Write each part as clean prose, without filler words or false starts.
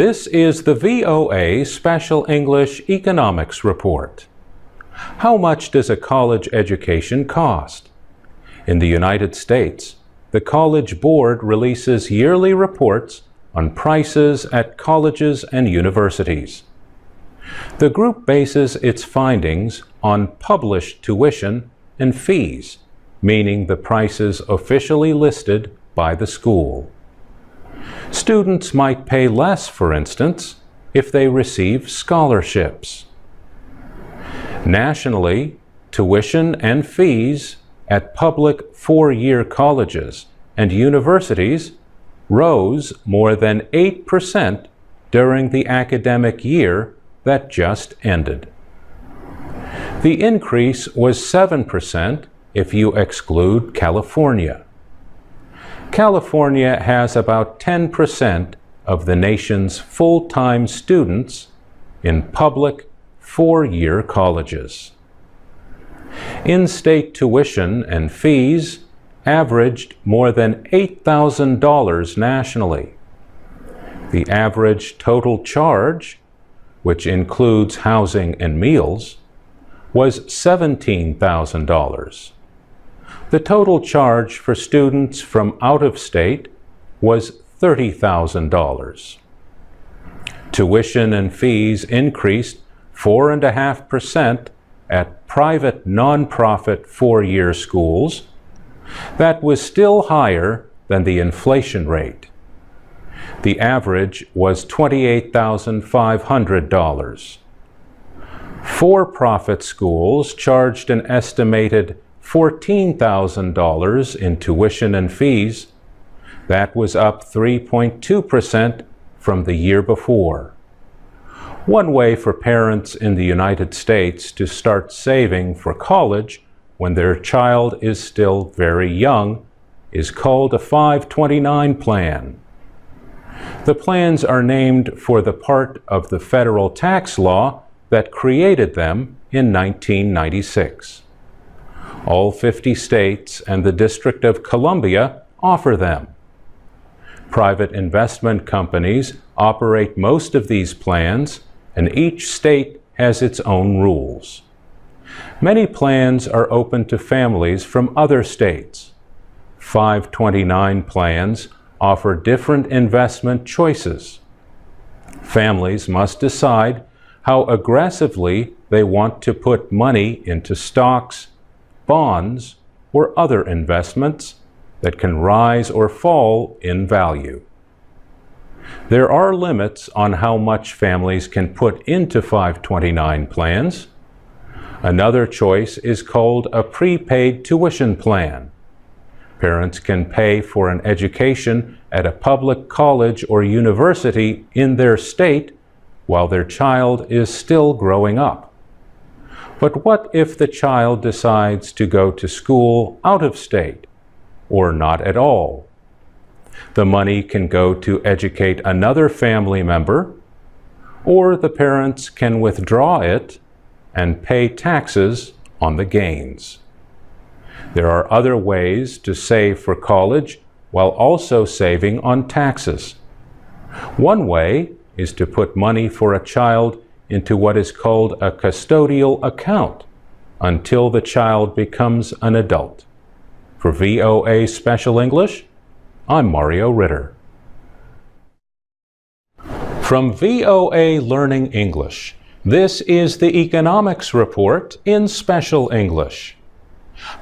This is the VOA Special English Economics Report. How much does a college education cost? In the United States, the College Board releases yearly reports on prices at colleges and universities. The group bases its findings on published tuition and fees, meaning the prices officially listed by the school. Students might pay less, for instance, if they receive scholarships. Nationally, tuition and fees at public four-year colleges and universities rose more than 8% during the academic year that just ended. The increase was 7% if you exclude California. California has about 10% of the nation's full-time students in public four-year colleges. In-state tuition and fees averaged more than $8,000 nationally. The average total charge, which includes housing and meals, was $17,000. The total charge for students from out of state was $30,000. Tuition and fees increased 4.5% at private nonprofit four-year schools. That was still higher than the inflation rate. The average was $28,500. For-profit schools charged an estimated $14,000 in tuition and fees. That was up 3.2% from the year before. One way for parents in the United States to start saving for college when their child is still very young is called a 529 plan. The plans are named for the part of the federal tax law that created them in 1996. All 50 states and the District of Columbia offer them. Private investment companies operate most of these plans, and each state has its own rules. Many plans are open to families from other states. 529 plans offer different investment choices. Families must decide how aggressively they want to put money into stocks, bonds, or other investments that can rise or fall in value. There are limits on how much families can put into 529 plans. Another choice is called a prepaid tuition plan. Parents can pay for an education at a public college or university in their state while their child is still growing up. But what if the child decides to go to school out of state, or not at all? The money can go to educate another family member, or the parents can withdraw it and pay taxes on the gains. There are other ways to save for college while also saving on taxes. One way is to put money for a child into what is called a custodial account until the child becomes an adult. For VOA Special English, I'm Mario Ritter. From VOA Learning English, this is the Economics Report in Special English.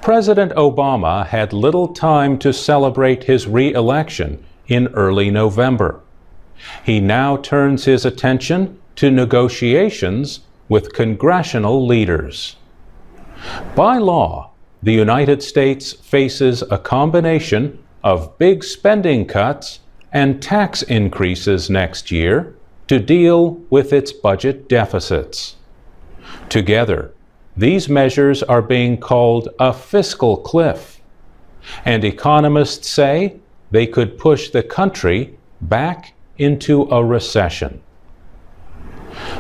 President Obama had little time to celebrate his re-election in early November. He now turns his attention to negotiations with congressional leaders. By law, the United States faces a combination of big spending cuts and tax increases next year to deal with its budget deficits. Together, these measures are being called a fiscal cliff, and economists say they could push the country back into a recession.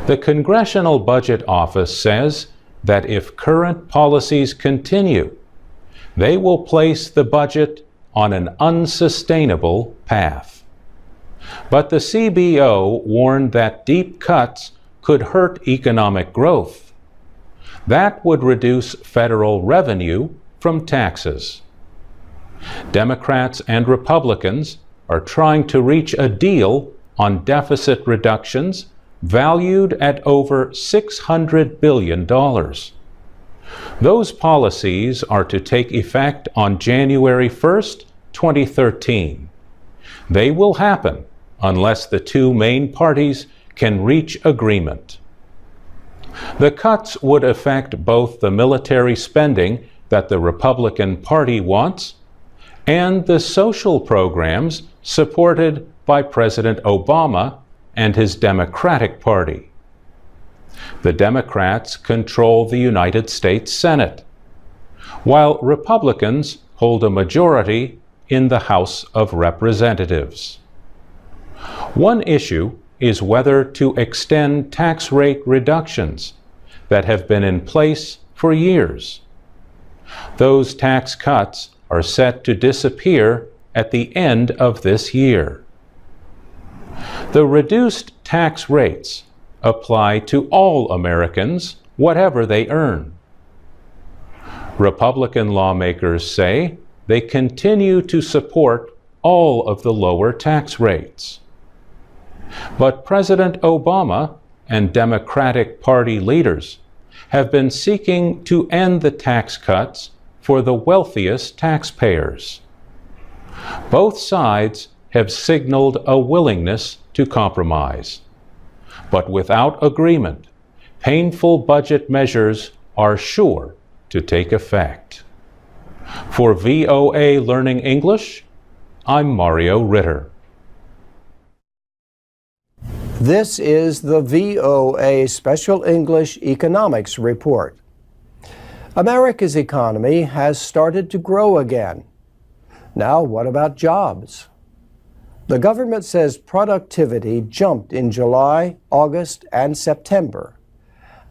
The Congressional Budget Office says that if current policies continue, they will place the budget on an unsustainable path. But the CBO warned that deep cuts could hurt economic growth. That would reduce federal revenue from taxes. Democrats and Republicans are trying to reach a deal on deficit reductions valued at over $600 billion. Those policies are to take effect on January 1st, 2013. They will happen unless the two main parties can reach agreement. The cuts would affect both the military spending that the Republican Party wants and the social programs supported by President Obama and his Democratic Party. The Democrats control the United States Senate, while Republicans hold a majority in the House of Representatives. One issue is whether to extend tax rate reductions that have been in place for years. Those tax cuts are set to disappear at the end of this year. The reduced tax rates apply to all Americans, whatever they earn. Republican lawmakers say they continue to support all of the lower tax rates. But President Obama and Democratic Party leaders have been seeking to end the tax cuts for the wealthiest taxpayers. Both sides have signaled a willingness to compromise. But without agreement, painful budget measures are sure to take effect. For VOA Learning English, I'm Mario Ritter. This is the VOA Special English Economics Report. America's economy has started to grow again. Now, what about jobs? The government says productivity jumped in July, August, and September.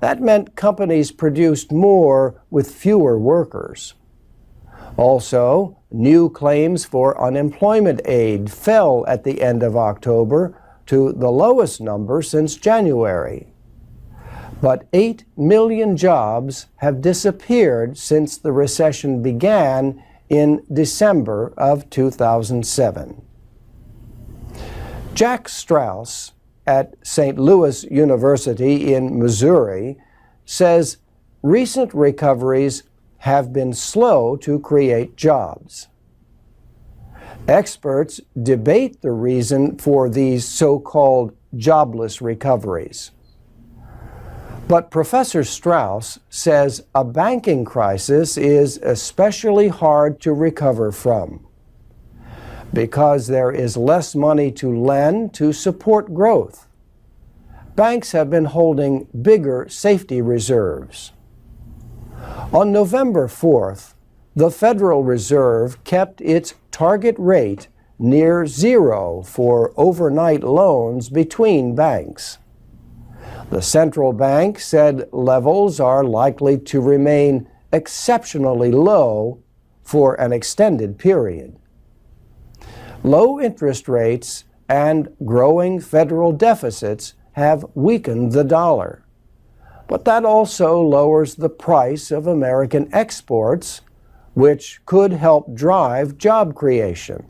That meant companies produced more with fewer workers. Also, new claims for unemployment aid fell at the end of October to the lowest number since January. But 8 million jobs have disappeared since the recession began in December of 2007. Jack Strauss at St. Louis University in Missouri says recent recoveries have been slow to create jobs. Experts debate the reason for these so-called jobless recoveries. But Professor Strauss says a banking crisis is especially hard to recover from because there is less money to lend to support growth. Banks have been holding bigger safety reserves. On November 4th, the Federal Reserve kept its target rate near zero for overnight loans between banks. The central bank said levels are likely to remain exceptionally low for an extended period. Low interest rates and growing federal deficits have weakened the dollar. But that also lowers the price of American exports, which could help drive job creation.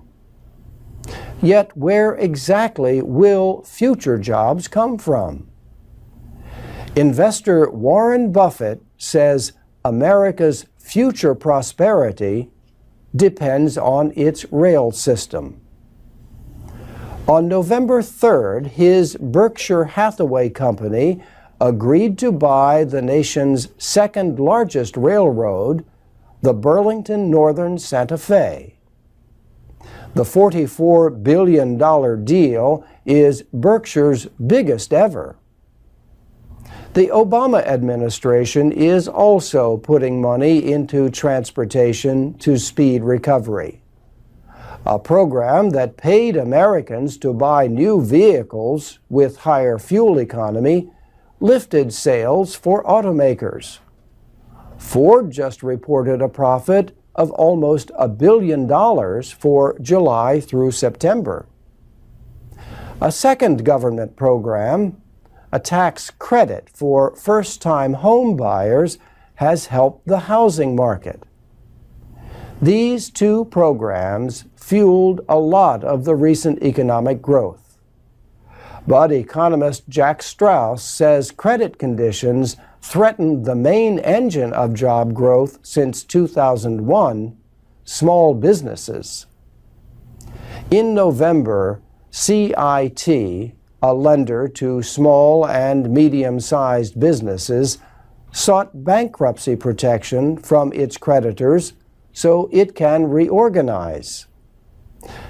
Yet where exactly will future jobs come from? Investor Warren Buffett says America's future prosperity depends on its rail system. On November 3rd, his Berkshire Hathaway company agreed to buy the nation's second largest railroad, the Burlington Northern Santa Fe. The $44 billion deal is Berkshire's biggest ever. The Obama administration is also putting money into transportation to speed recovery. A program that paid Americans to buy new vehicles with higher fuel economy lifted sales for automakers. Ford just reported a profit of almost $1 billion for July through September. A second government program, a tax credit for first-time home buyers, has helped the housing market. These two programs fueled a lot of the recent economic growth. But economist Jack Strauss says credit conditions threatened the main engine of job growth since 2001, small businesses. In November, CIT, a lender to small and medium-sized businesses, sought bankruptcy protection from its creditors so it can reorganize.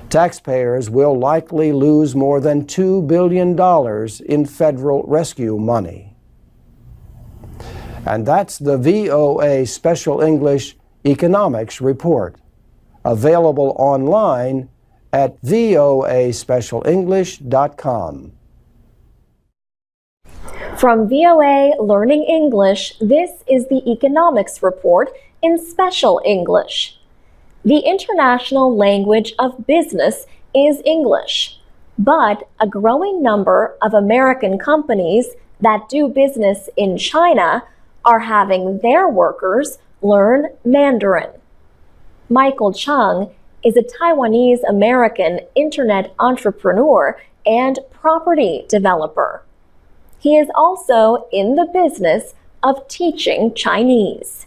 Taxpayers will likely lose more than $2 billion in federal rescue money. And that's the VOA Special English Economics Report, available online at voaspecialenglish.com. From VOA Learning English, this is the Economics Report in Special English. The international language of business is English, but a growing number of American companies that do business in China are having their workers learn Mandarin. Michael Chung is a Taiwanese-American internet entrepreneur and property developer. He is also in the business of teaching Chinese.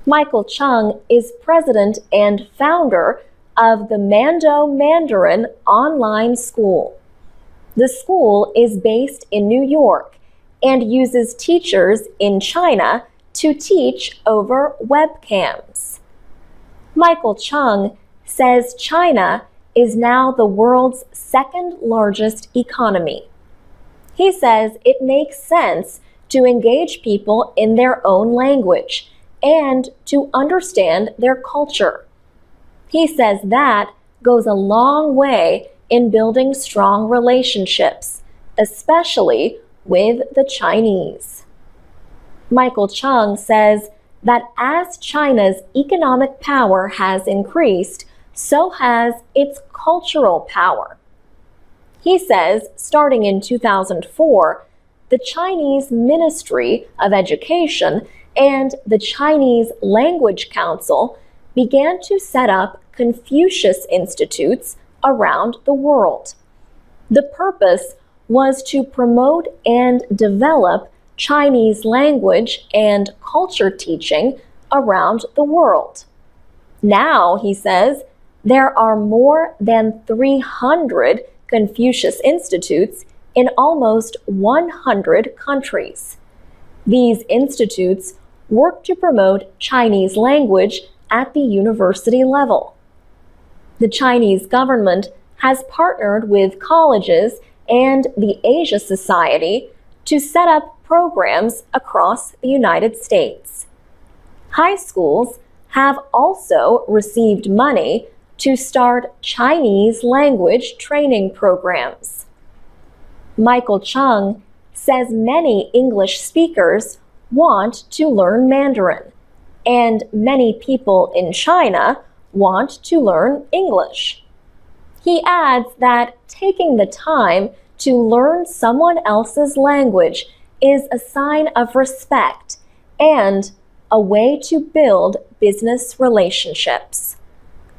Michael Chung is president and founder of the Mandarin online school. The school is based in New York and uses teachers in China to teach over webcams. Michael Chung says China is now the world's second largest economy. He says it makes sense to engage people in their own language and to understand their culture. He says that goes a long way in building strong relationships, especially with the Chinese. Michael Chung says that as China's economic power has increased, so has its cultural power. He says, starting in 2004, the Chinese Ministry of Education and the Chinese Language Council began to set up Confucius Institutes around the world. The purpose was to promote and develop Chinese language and culture teaching around the world. Now, he says, there are more than 300 Confucius Institutes in almost 100 countries. These institutes work to promote Chinese language at the university level. The Chinese government has partnered with colleges and the Asia Society to set up programs across the United States. High schools have also received money to start Chinese language training programs. Michael Chung says many English speakers want to learn Mandarin, and many people in China want to learn English. He adds that taking the time to learn someone else's language is a sign of respect and a way to build business relationships.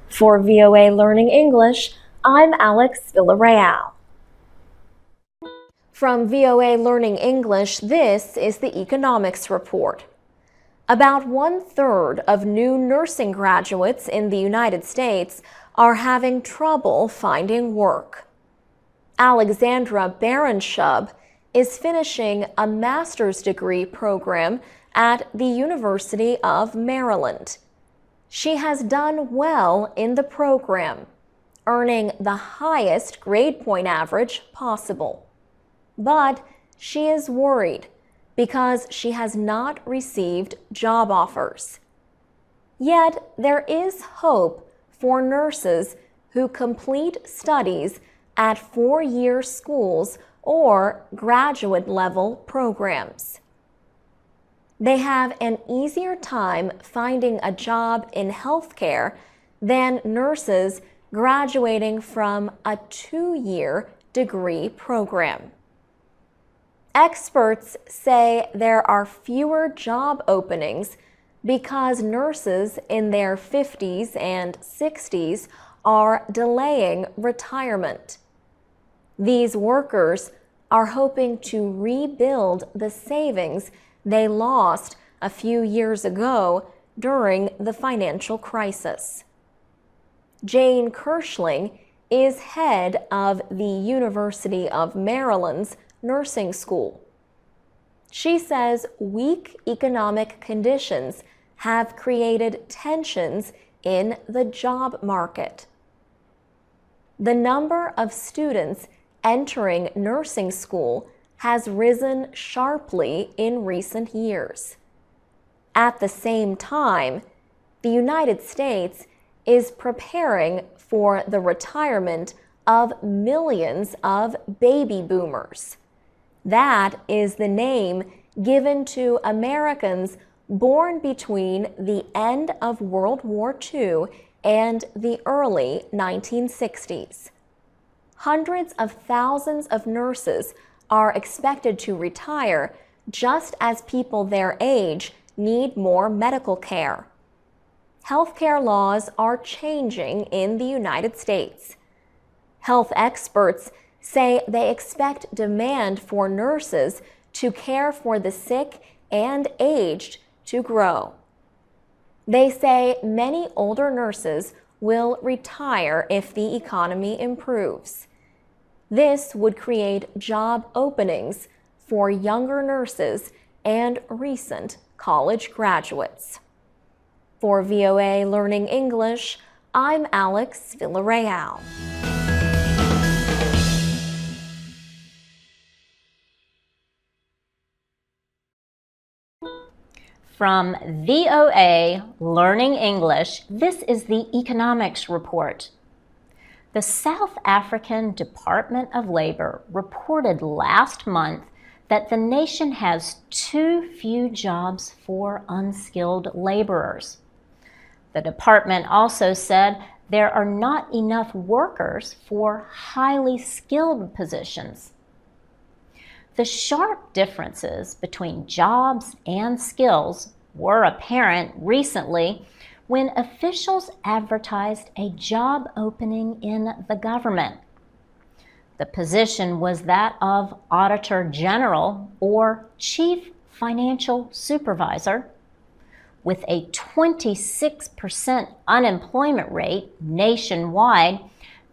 For VOA Learning English, I'm Alex Villarreal. From VOA Learning English, this is the Economics Report. About 1/3 of new nursing graduates in the United States are having trouble finding work. Alexandra Barenshub is finishing a master's degree program at the University of Maryland. She has done well in the program, earning the highest grade point average possible. But she is worried because she has not received job offers. Yet there is hope for nurses who complete studies at 4-year schools or graduate-level programs. They have an easier time finding a job in healthcare than nurses graduating from a 2-year degree program. Experts say there are fewer job openings because nurses in their 50s and 60s are delaying retirement. These workers are hoping to rebuild the savings they lost a few years ago during the financial crisis. Jane Kirschling is head of the University of Maryland's nursing school. She says weak economic conditions have created tensions in the job market. The number of students entering nursing school has risen sharply in recent years. At the same time, the United States is preparing for the retirement of millions of baby boomers. That is the name given to Americans born between the end of World War II and the early 1960s. Hundreds of thousands of nurses are expected to retire just as people their age need more medical care. Healthcare laws are changing in the United States. Health experts say they expect demand for nurses to care for the sick and aged to grow. They say many older nurses will retire if the economy improves. This would create job openings for younger nurses and recent college graduates. For VOA Learning English, I'm Alex Villarreal. From VOA Learning English, this is the Economics Report. The South African Department of Labor reported last month that the nation has too few jobs for unskilled laborers. The department also said there are not enough workers for highly skilled positions. The sharp differences between jobs and skills were apparent recently when officials advertised a job opening in the government. The position was that of Auditor General or Chief Financial Supervisor. With a 26% unemployment rate nationwide,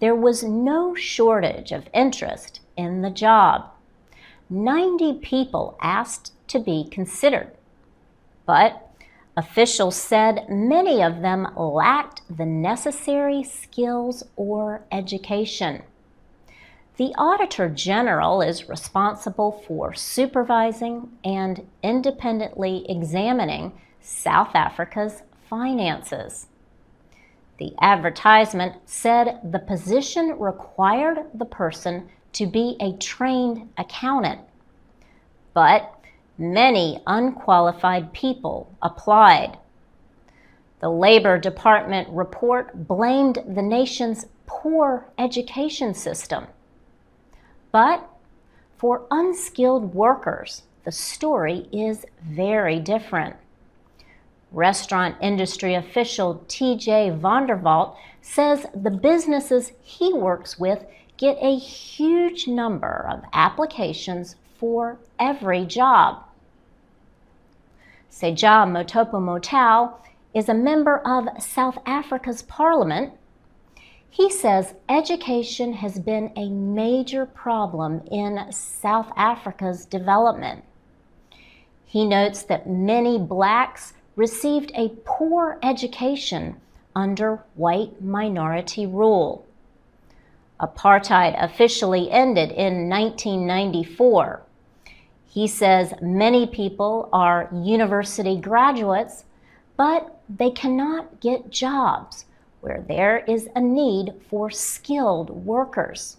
there was no shortage of interest in the job. 90 people asked to be considered, but officials said many of them lacked the necessary skills or education. The Auditor General is responsible for supervising and independently examining South Africa's finances. The advertisement said the position required the person to be a trained accountant, but many unqualified people applied. The Labor Department report blamed the nation's poor education system. But for unskilled workers, the story is very different. Restaurant industry official T.J. Vonderwalt says the businesses he works with get a huge number of applications for every job. Seja Motopo Motau is a member of South Africa's parliament. He says education has been a major problem in South Africa's development. He notes that many blacks received a poor education under white minority rule. Apartheid officially ended in 1994. He says many people are university graduates, but they cannot get jobs where there is a need for skilled workers.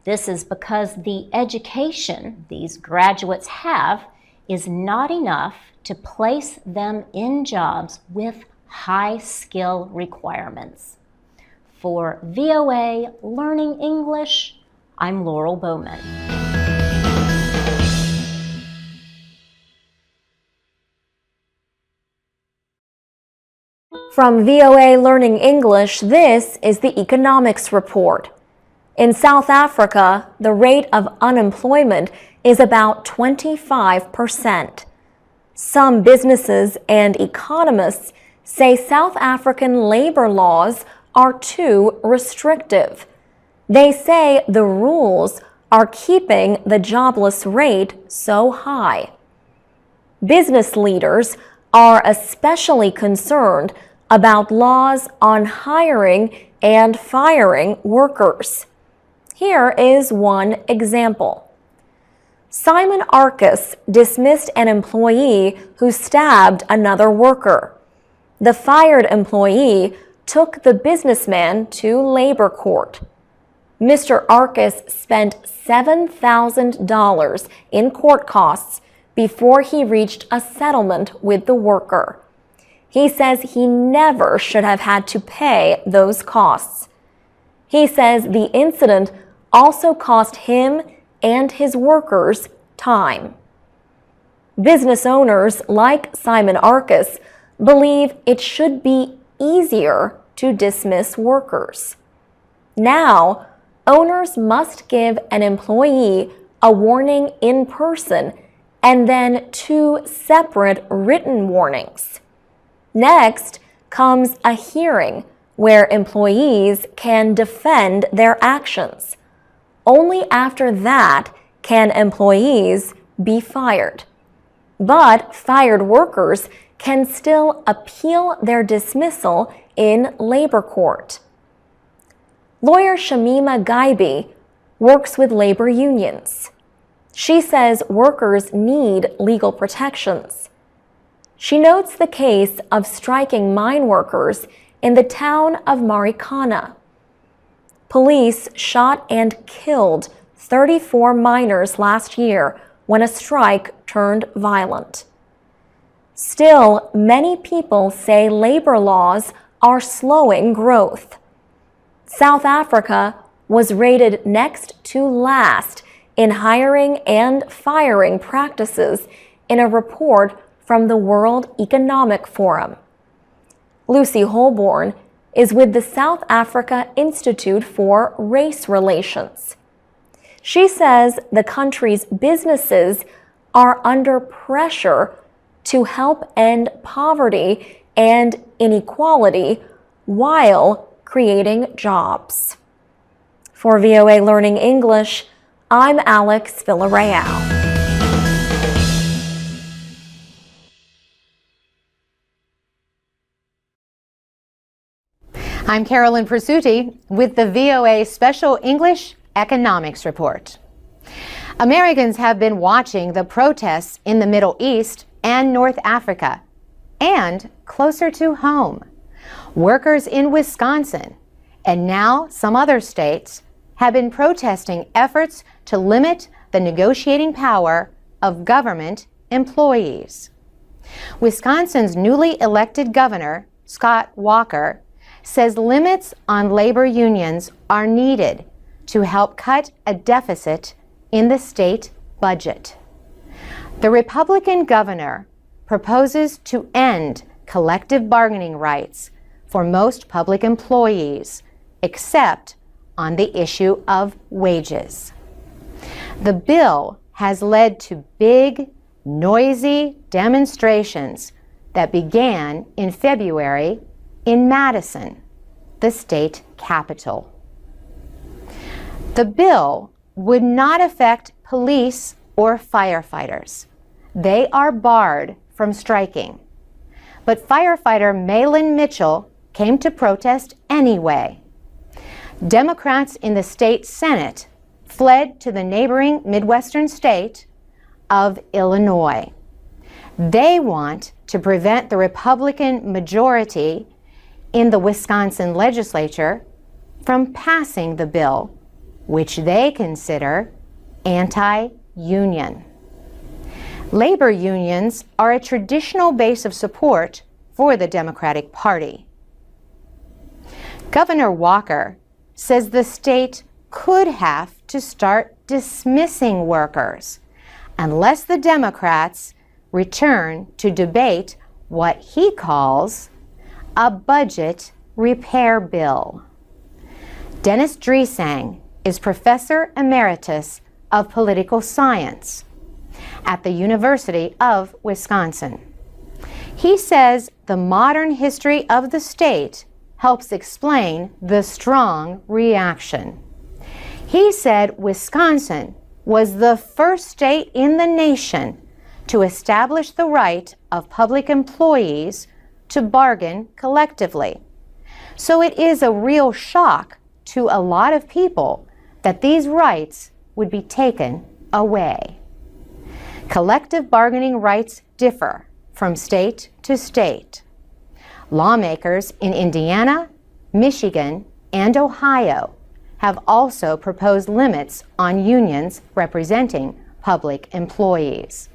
This is because the education these graduates have is not enough to place them in jobs with high skill requirements. For VOA Learning English, I'm Laurel Bowman. From VOA Learning English, this is the Economics Report. In South Africa, the rate of unemployment is about 25%. Some businesses and economists say South African labor laws are too restrictive. They say the rules are keeping the jobless rate so high. Business leaders are especially concerned about laws on hiring and firing workers. Here is one example. Simon Arcus dismissed an employee who stabbed another worker. The fired employee took the businessman to labor court. Mr. Arcus spent $7,000 in court costs before he reached a settlement with the worker. He says he never should have had to pay those costs. He says the incident also cost him and his workers time. Business owners like Simon Arcus believe it should be easier to dismiss workers. Now, owners must give an employee a warning in person and then 2 separate written warnings. Next comes a hearing where employees can defend their actions. Only after that can employees be fired. But fired workers can still appeal their dismissal in labor court. Lawyer Shamima Gaibi works with labor unions. She says workers need legal protections. She notes the case of striking mine workers in the town of Marikana. Police shot and killed 34 miners last year when a strike turned violent. Still, many people say labor laws are slowing growth. South Africa was rated next to last in hiring and firing practices in a report from the World Economic Forum. Lucy Holborn is with the South Africa Institute for Race Relations. She says the country's businesses are under pressure to help end poverty and inequality while creating jobs. For VOA Learning English, I'm Alex Villarreal. I'm Carolyn Persutti with the VOA Special English Economics Report. Americans have been watching the protests in the Middle East and North Africa, and closer to home. Workers in Wisconsin, and now some other states, have been protesting efforts to limit the negotiating power of government employees. Wisconsin's newly elected governor, Scott Walker, says limits on labor unions are needed to help cut a deficit in the state budget. The Republican governor proposes to end collective bargaining rights for most public employees, except on the issue of wages. The bill has led to big, noisy demonstrations that began in February in Madison, the state capital. The bill would not affect police or firefighters. They are barred from striking. But firefighter Malin Mitchell came to protest anyway. Democrats in the state Senate fled to the neighboring Midwestern state of Illinois. They want to prevent the Republican majority in the Wisconsin legislature from passing the bill, which they consider anti-union. Labor unions are a traditional base of support for the Democratic Party. Governor Walker says the state, could have to start dismissing workers unless the Democrats return to debate what he calls a budget repair bill. Dennis Dresang is Professor Emeritus of Political Science at the University of Wisconsin. He says the modern history of the state helps explain the strong reaction. He said Wisconsin was the first state in the nation to establish the right of public employees to bargain collectively. So it is a real shock to a lot of people that these rights would be taken away. Collective bargaining rights differ from state to state. Lawmakers in Indiana, Michigan, and Ohio have also proposed limits on unions representing public employees.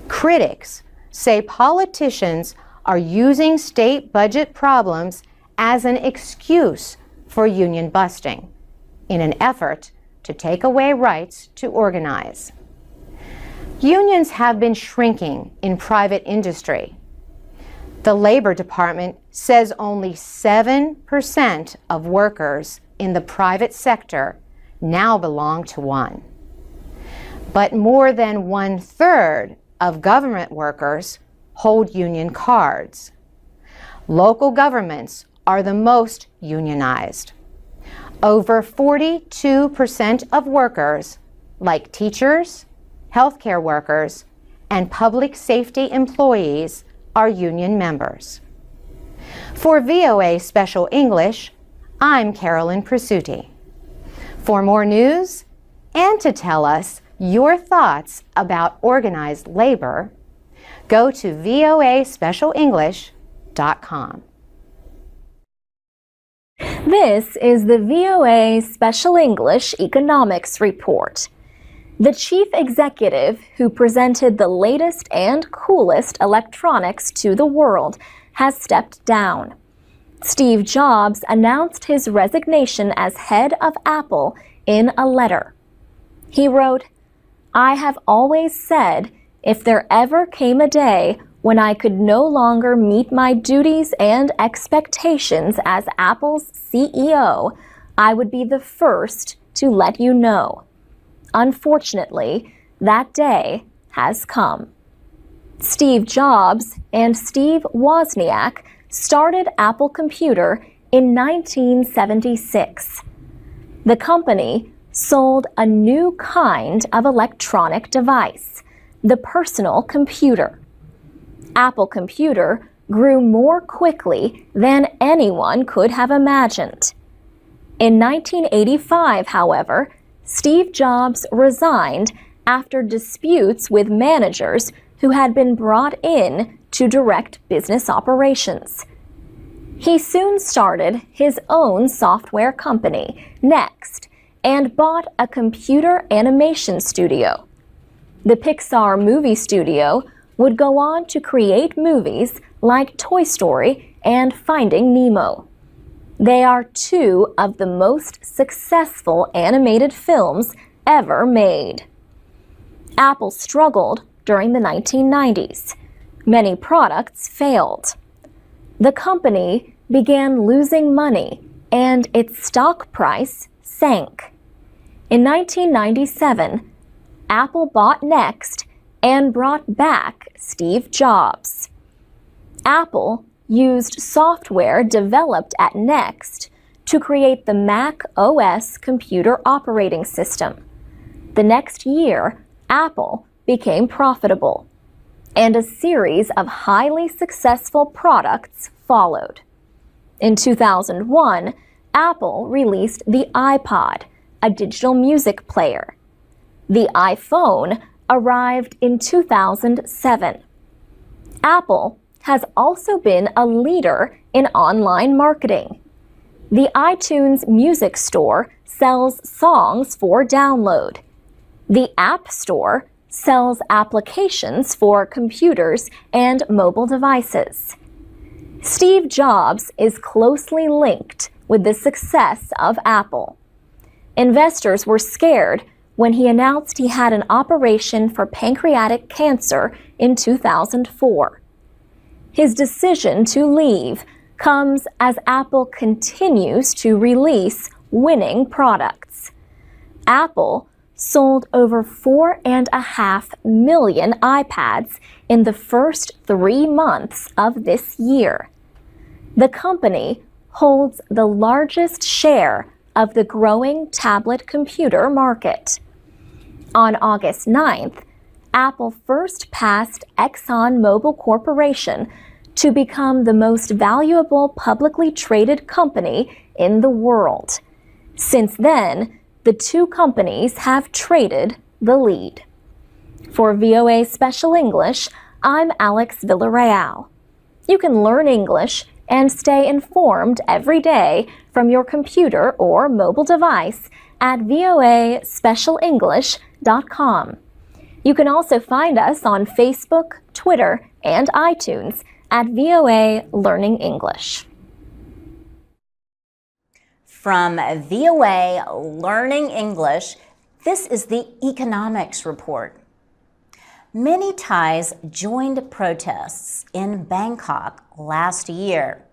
Critics say politicians are using state budget problems as an excuse for union busting in an effort to take away rights to organize. Unions have been shrinking in private industry. The Labor Department says only 7% of workers in the private sector now belong to one. But more than 1/3 of government workers hold union cards. Local governments are the most unionized. Over 42% of workers, like teachers, healthcare workers, and public safety employees, are union members. For VOA Special English, I'm Carolyn Presutti. For more news and to tell us your thoughts about organized labor, go to voaspecialenglish.com. This is the VOA Special English Economics Report. The chief executive who presented the latest and coolest electronics to the world has stepped down. Steve Jobs announced his resignation as head of Apple in a letter. He wrote, "I have always said if there ever came a day when I could no longer meet my duties and expectations as Apple's CEO, I would be the first to let you know. Unfortunately, that day has come." Steve Jobs and Steve Wozniak started Apple Computer in 1976. The company sold a new kind of electronic device, the personal computer. Apple Computer grew more quickly than anyone could have imagined. In 1985, however, Steve Jobs resigned after disputes with managers who had been brought in to direct business operations. He soon started his own software company, Next, and bought a computer animation studio. The Pixar movie studio would go on to create movies like Toy Story and Finding Nemo. They are two of the most successful animated films ever made. Apple struggled during the 1990s. Many products failed. The company began losing money and its stock price sank. In 1997, Apple bought Next and brought back Steve Jobs. Apple used software developed at Next to create the Mac OS computer operating system. The next year, Apple became profitable, and a series of highly successful products followed. In 2001, Apple released the iPod, a digital music player. The iPhone arrived in 2007. Apple has also been a leader in online marketing. The iTunes Music Store sells songs for download. The App Store sells applications for computers and mobile devices. Steve Jobs is closely linked with the success of Apple. Investors were scared when he announced he had an operation for pancreatic cancer in 2004. His decision to leave comes as Apple continues to release winning products. Apple sold over 4.5 million iPads in the first 3 months of this year. The company holds the largest share of the growing tablet computer market. On August 9th, Apple first passed ExxonMobil Corporation to become the most valuable publicly traded company in the world. Since then, the two companies have traded the lead. For VOA Special English, I'm Alex Villarreal. You can learn English and stay informed every day from your computer or mobile device at voaspecialenglish.com. You can also find us on Facebook, Twitter, and iTunes at VOA Learning English. From VOA Learning English, this is the Economics Report. Many Thais joined protests in Bangkok last year.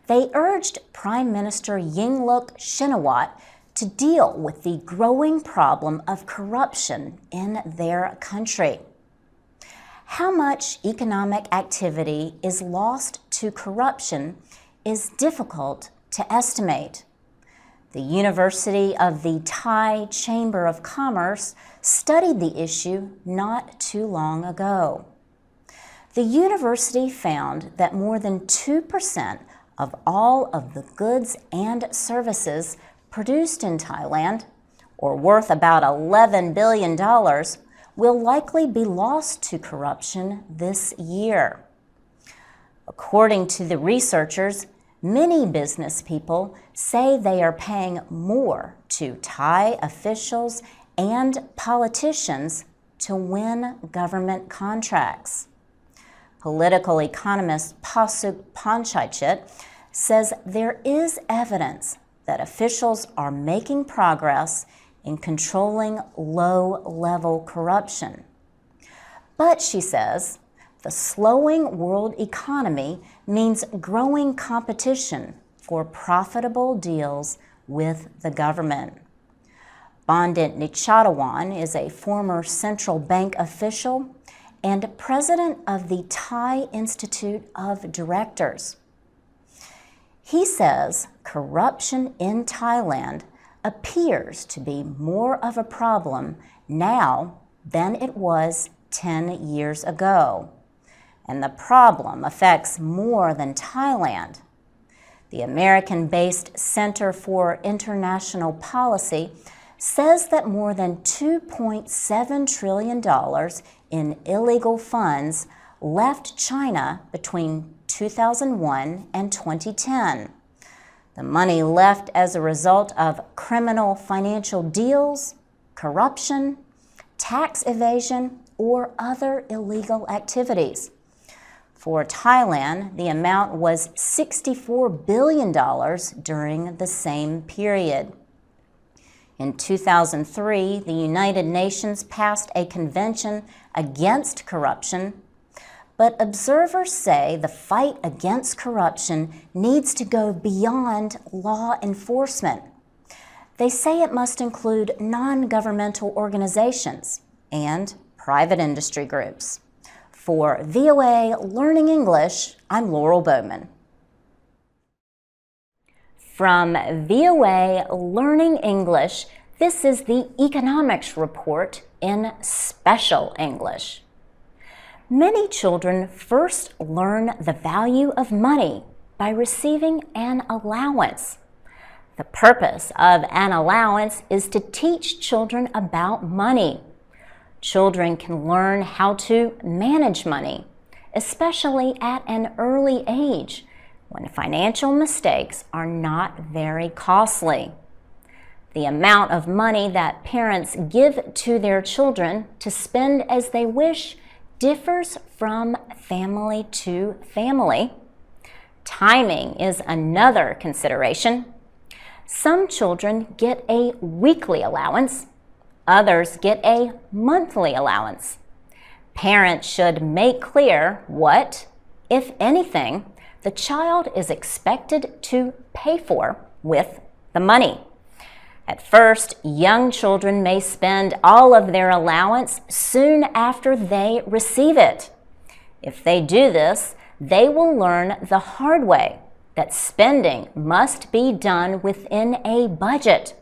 They urged Prime Minister Yingluck Shinawatra to deal with the growing problem of corruption in their country. How much economic activity is lost to corruption is difficult to estimate. The University of the Thai Chamber of Commerce studied the issue not too long ago. The university found that more than 2% of all of the goods and services produced in Thailand, or worth about $11 billion, will likely be lost to corruption this year. According to the researchers, many business people say they are paying more to Thai officials and politicians to win government contracts. Political economist Pasuk Panchaychit says there is evidence that officials are making progress in controlling low-level corruption. But, she says, the slowing world economy means growing competition for profitable deals with the government. Bandit Nichadawan is a former central bank official and president of the Thai Institute of Directors. He says corruption in Thailand appears to be more of a problem now than it was 10 years ago. And the problem affects more than Thailand. The American-based Center for International Policy says that more than $2.7 trillion in illegal funds left China between 2001 and 2010. The money left as a result of criminal financial deals, corruption, tax evasion, or other illegal activities. For Thailand, the amount was $64 billion during the same period. In 2003, the United Nations passed a convention against corruption, but observers say the fight against corruption needs to go beyond law enforcement. They say it must include non-governmental organizations and private industry groups. For VOA Learning English, I'm Laurel Bowman. From VOA Learning English, this is the Economics Report in Special English. Many children first learn the value of money by receiving an allowance. The purpose of an allowance is to teach children about money. Children can learn how to manage money, especially at an early age, when financial mistakes are not very costly. The amount of money that parents give to their children to spend as they wish differs from family to family. Timing is another consideration. Some children get a weekly allowance, others get a monthly allowance. Parents should make clear what, if anything, the child is expected to pay for with the money. At first, young children may spend all of their allowance soon after they receive it. If they do this, they will learn the hard way that spending must be done within a budget.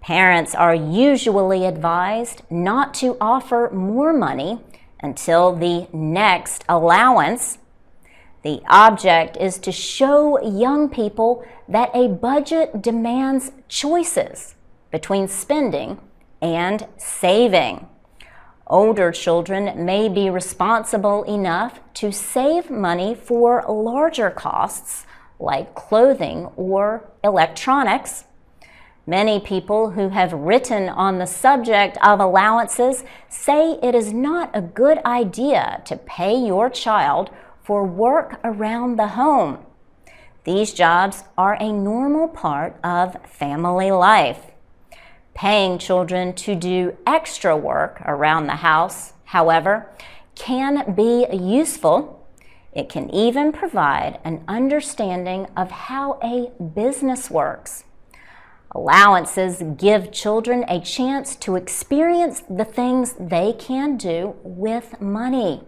Parents are usually advised not to offer more money until the next allowance. The object is to show young people that a budget demands choices between spending and saving. Older children may be responsible enough to save money for larger costs like clothing or electronics. Many people who have written on the subject of allowances say it is not a good idea to pay your child for work around the home. These jobs are a normal part of family life. Paying children to do extra work around the house, however, can be useful. It can even provide an understanding of how a business works. Allowances give children a chance to experience the things they can do with money.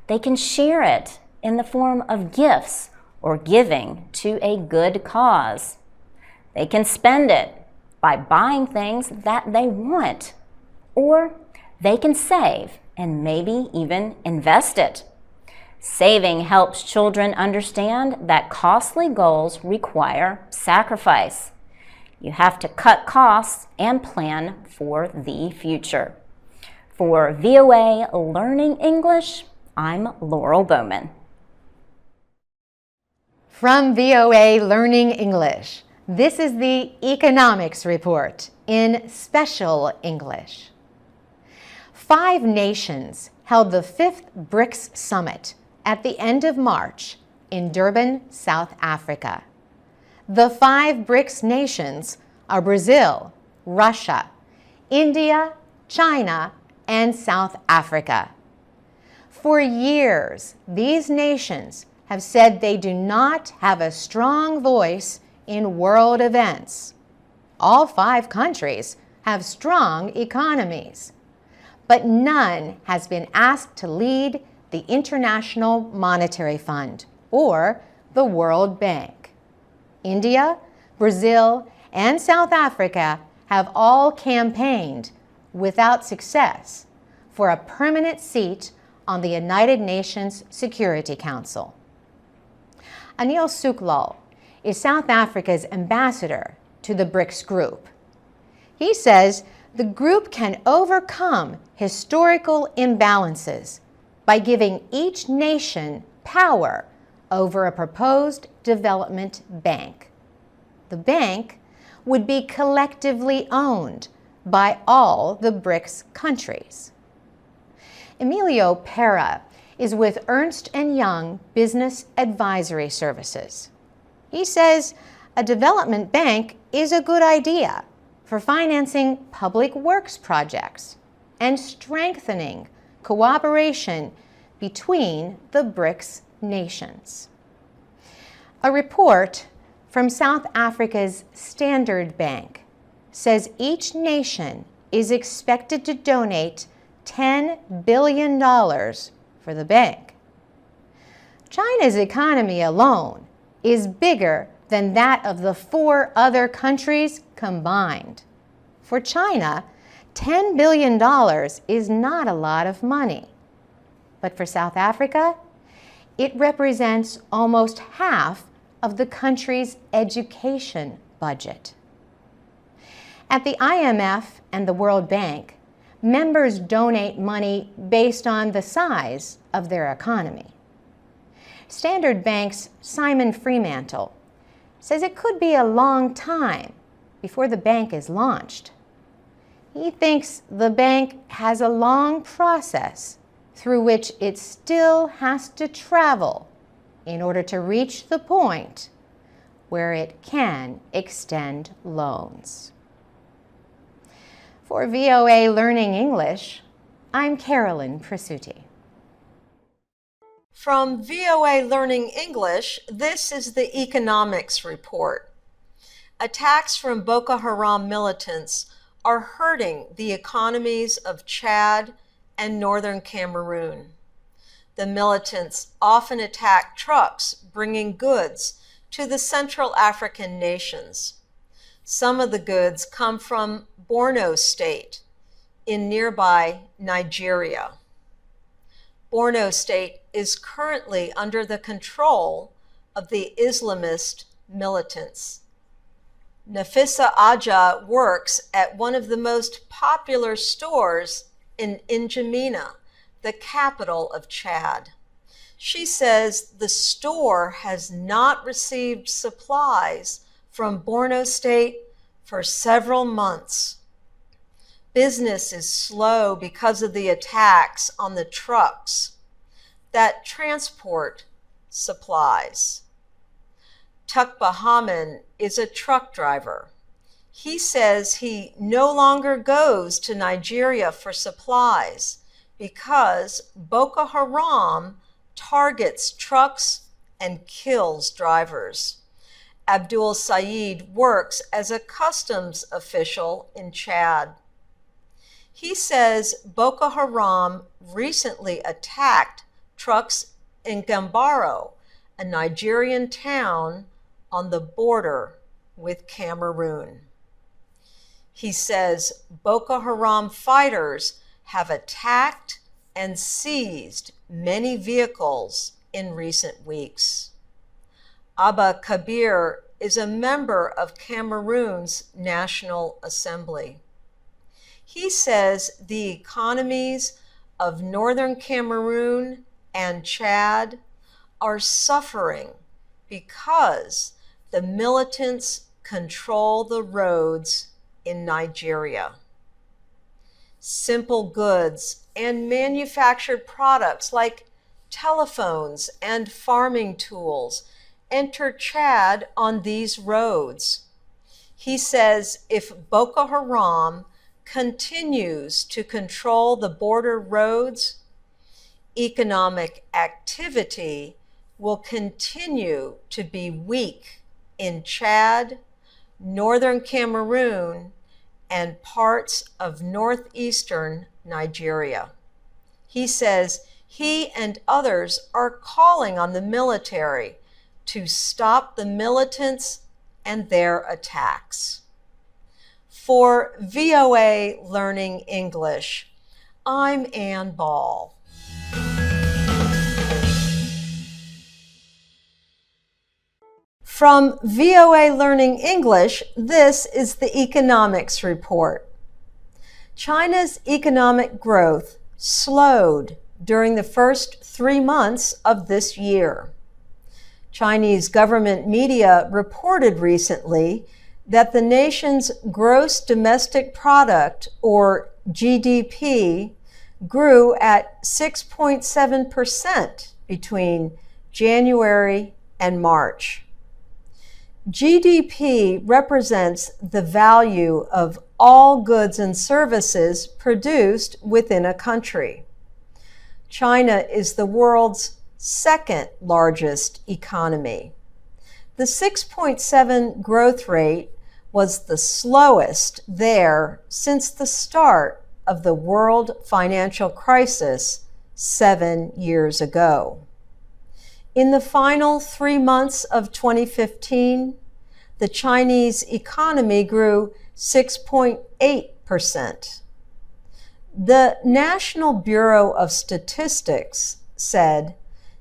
They can share it in the form of gifts or giving to a good cause. They can spend it by buying things that they want, or they can save and maybe even invest it. Saving helps children understand that costly goals require sacrifice. You have to cut costs and plan for the future. For VOA Learning English, I'm Laurel Bowman. From VOA Learning English, this is the Economics Report in Special English. 5 nations held the 5th BRICS Summit at the end of March in Durban, South Africa. The 5 BRICS nations are Brazil, Russia, India, China, and South Africa. For years, these nations have said they do not have a strong voice in world events. All 5 countries have strong economies, but none has been asked to lead the International Monetary Fund or the World Bank. India, Brazil, and South Africa have all campaigned without success for a permanent seat on the United Nations Security Council. Anil Suklal is South Africa's ambassador to the BRICS group. He says the group can overcome historical imbalances by giving each nation power over a proposed development bank. The bank would be collectively owned by all the BRICS countries. Emilio Pera is with Ernst & Young Business Advisory Services. He says a development bank is a good idea for financing public works projects and strengthening cooperation between the BRICS nations. A report from South Africa's Standard Bank says each nation is expected to donate $10 billion for the bank. China's economy alone is bigger than that of the 4 other countries combined. For China, $10 billion is not a lot of money. But for South Africa, it represents almost half of the country's education budget. At the IMF and the World Bank, members donate money based on the size of their economy. Standard Bank's Simon Fremantle says it could be a long time before the bank is launched. He thinks the bank has a long process through which it still has to travel in order to reach the point where it can extend loans. For VOA Learning English, I'm Carolyn Presutti. From VOA Learning English, this is the Economics Report. Attacks from Boko Haram militants are hurting the economies of Chad and northern Cameroon. The militants often attack trucks bringing goods to the Central African nations. Some of the goods come from Borno State in nearby Nigeria. Borno State is currently under the control of the Islamist militants. Nafisa Aja works at one of the most popular stores in N'Djamena, the capital of Chad. She says the store has not received supplies from Borno State for several months. Business is slow because of the attacks on the trucks that transport supplies. Tukbahaman is a truck driver. He says he no longer goes to Nigeria for supplies because Boko Haram targets trucks and kills drivers. Abdul Saeed works as a customs official in Chad. He says Boko Haram recently attacked trucks in Gambaro, a Nigerian town on the border with Cameroon. He says Boko Haram fighters have attacked and seized many vehicles in recent weeks. Abba Kabir is a member of Cameroon's National Assembly. He says the economies of northern Cameroon and Chad are suffering because the militants control the roads in Nigeria. Simple goods and manufactured products like telephones and farming tools enter Chad on these roads. He says if Boko Haram continues to control the border roads, economic activity will continue to be weak in Chad, northern Cameroon, and parts of northeastern Nigeria. He says he and others are calling on the military to stop the militants and their attacks. For VOA Learning English, I'm Ann Ball. From VOA Learning English, this is the Economics Report. China's economic growth slowed during the first 3 months of this year. Chinese government media reported recently that the nation's gross domestic product, or GDP, grew at 6.7% between January and March. GDP represents the value of all goods and services produced within a country. China is the world's second largest economy. The 6.7 growth rate was the slowest there since the start of the world financial crisis 7 years ago. In the final 3 months of 2015, the Chinese economy grew 6.8%. The National Bureau of Statistics said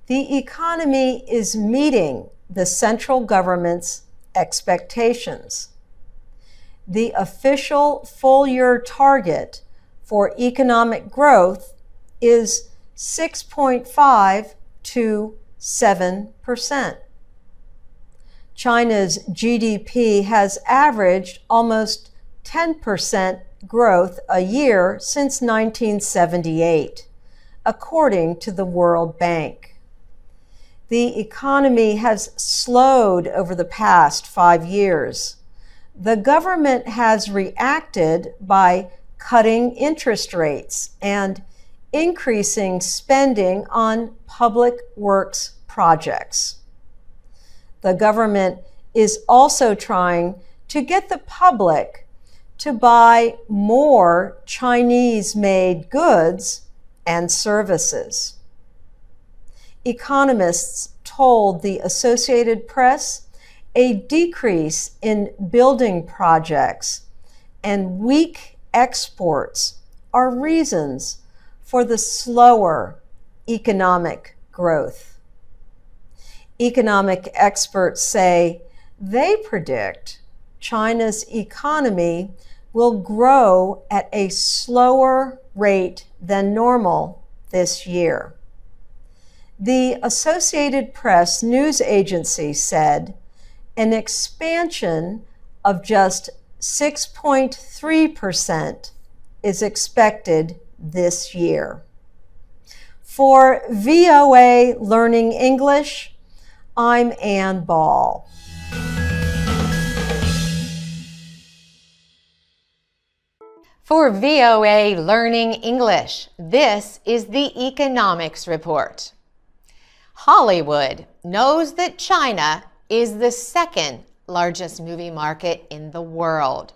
the economy is meeting the central government's expectations. The official full-year target for economic growth is 6.5 to 7%. China's GDP has averaged almost 10% growth a year since 1978, according to the World Bank. The economy has slowed over the past 5 years. The government has reacted by cutting interest rates and increasing spending on public works projects. The government is also trying to get the public to buy more Chinese-made goods and services. Economists told the Associated Press a decrease in building projects and weak exports are reasons for the slower economic growth. Economic experts say they predict China's economy will grow at a slower rate than normal this year. The Associated Press news agency said an expansion of just 6.3% is expected this year. For VOA Learning English, I'm Ann Ball. For VOA Learning English, this is the Economics Report. Hollywood knows that China is the second largest movie market in the world.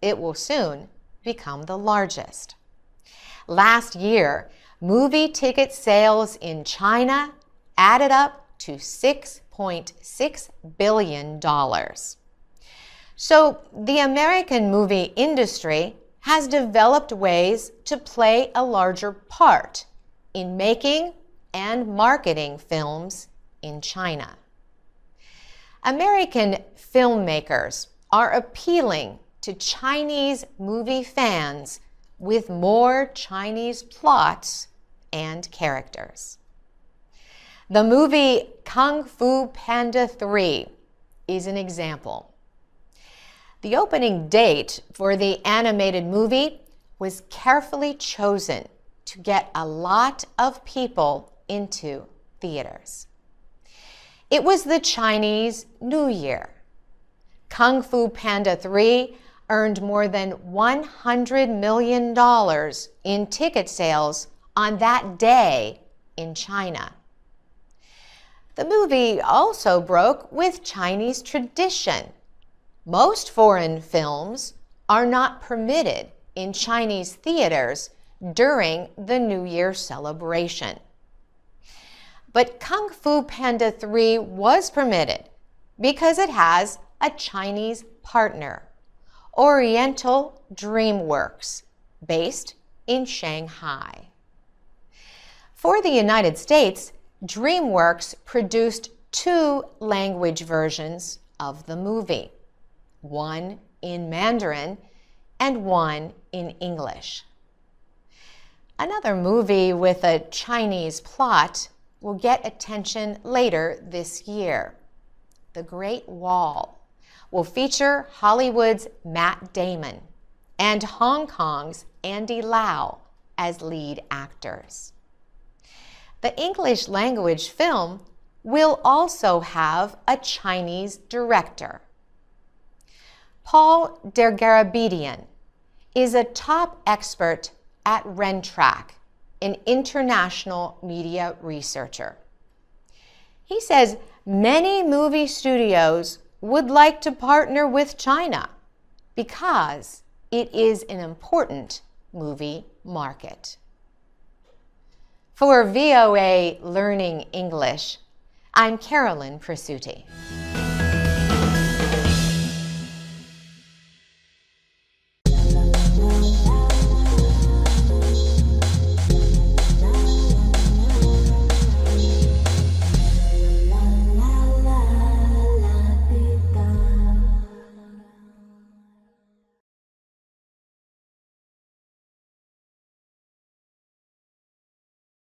It will soon become the largest. Last year, movie ticket sales in China added up to $6.6 billion. So the American movie industry has developed ways to play a larger part in making and marketing films in China. American filmmakers are appealing to Chinese movie fans with more Chinese plots and characters. The movie Kung Fu Panda 3 is an example. The opening date for the animated movie was carefully chosen to get a lot of people into theaters. It was the Chinese New Year. Kung Fu Panda 3 earned more than $100 million in ticket sales on that day in China. The movie also broke with Chinese tradition. Most foreign films are not permitted in Chinese theaters during the New Year celebration. But Kung Fu Panda 3 was permitted because it has a Chinese partner, Oriental DreamWorks, based in Shanghai. For the United States, DreamWorks produced 2 language versions of the movie, one in Mandarin and one in English. Another movie with a Chinese plot will get attention later this year. The Great Wall will feature Hollywood's Matt Damon and Hong Kong's Andy Lau as lead actors. The English language film will also have a Chinese director. Paul Dergarabedian is a top expert at Rentrack, an international media researcher. He says many movie studios would like to partner with China because it is an important movie market. For VOA Learning English, I'm Carolyn Presutti.